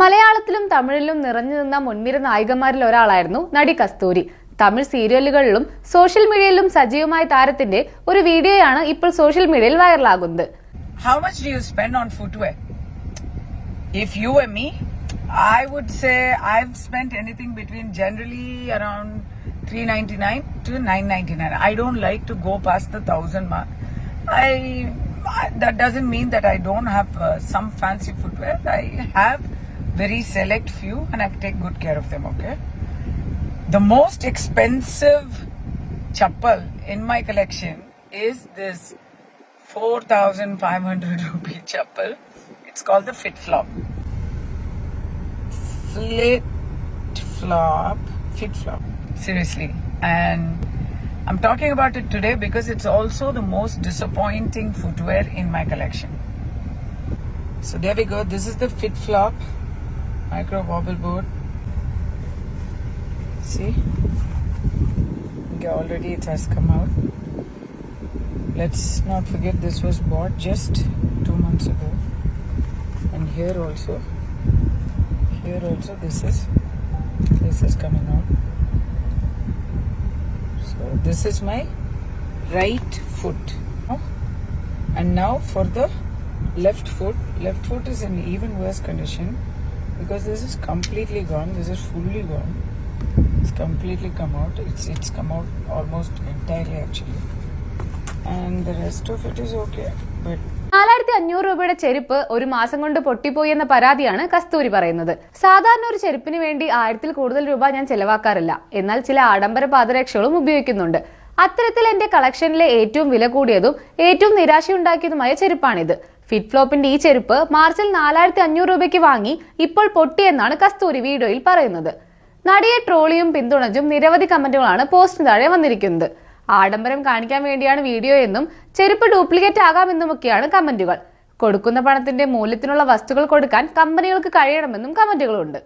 മലയാളത്തിലും തമിഴിലും നിറഞ്ഞു നിന്ന മുൻനിര നായികമാരിൽ ഒരാളായിരുന്നു നടി കസ്തൂരി. തമിഴ് സീരിയലുകളിലും സോഷ്യൽ മീഡിയയിലും സജീവമായ താരത്തിന്റെ ഒരു വീഡിയോയാണ് ഇപ്പോൾ സോഷ്യൽ മീഡിയയിൽ വൈറലാകുന്നത്. How much do you spend on footwear? If you were me, I would say I've spent anything between generally around $399 to $999. I don't like to go past the 1,000 mark. That doesn't mean that I don't have some fancy footwear. I have very select few and I take good care of them, okay? The most expensive chappal in my collection is this 4,500 rupee chappal. It's called the Fit Flop. Fit Flop. Seriously. And I'm talking about it today because it's also the most disappointing footwear in my collection. So there we go. This is the Fit Flop micro wobble board. See? Okay, already it has come out. Let's not forget this was bought just 2 months ago. And here also this is coming out. So this is my right foot. And now for the left foot is in even worse condition because this is completely gone. This is fully gone. It's completely come out. It's come out almost entirely actually. And the rest of it is okay. But 4,500 രൂപയുടെ ചെരുപ്പ് ഒരു മാസം കൊണ്ട് പൊട്ടിപ്പോയി എന്ന പരാതിയാണ് കസ്തൂരി പറയുന്നത്. സാധാരണ ഒരു ചെരുപ്പിന് വേണ്ടി 1000-ൽ കൂടുതൽ രൂപ ഞാൻ ചെലവാക്കാറില്ല. എന്നാൽ ചില ആഡംബര പാദരക്ഷകളും ഉപയോഗിക്കുന്നുണ്ട്. അത്തരത്തിൽ എന്റെ കളക്ഷനിലെ ഏറ്റവും വില കൂടിയതും ഏറ്റവും നിരാശയുണ്ടാക്കിയതുമായ ചെരുപ്പാണിത്. ഫിറ്റ് ഫ്ലോപ്പിന്റെ ഈ ചെരുപ്പ് മാർച്ചിൽ 4,500 രൂപയ്ക്ക് വാങ്ങി ഇപ്പോൾ പൊട്ടിയെന്നാണ് കസ്തൂരി വീഡിയോയിൽ പറയുന്നത്. നടിയെ ട്രോളിയും പിന്തുണച്ചും നിരവധി കമന്റുകളാണ് പോസ്റ്റിന് താഴെ വന്നിരിക്കുന്നത്. ആഡംബരം കാണിക്കാൻ വേണ്ടിയാണ് വീഡിയോ എന്നും ചെരുപ്പ് ഡ്യൂപ്ലിക്കേറ്റ് ആകാമെന്നുമൊക്കെയാണ് കമന്റുകൾ. കൊടുക്കുന്ന പണത്തിന്റെ മൂല്യത്തിനുള്ള വസ്തുക്കൾ കൊടുക്കാൻ കമ്പനികൾക്ക് കഴിയണമെന്നും കമന്റുകളുണ്ട്.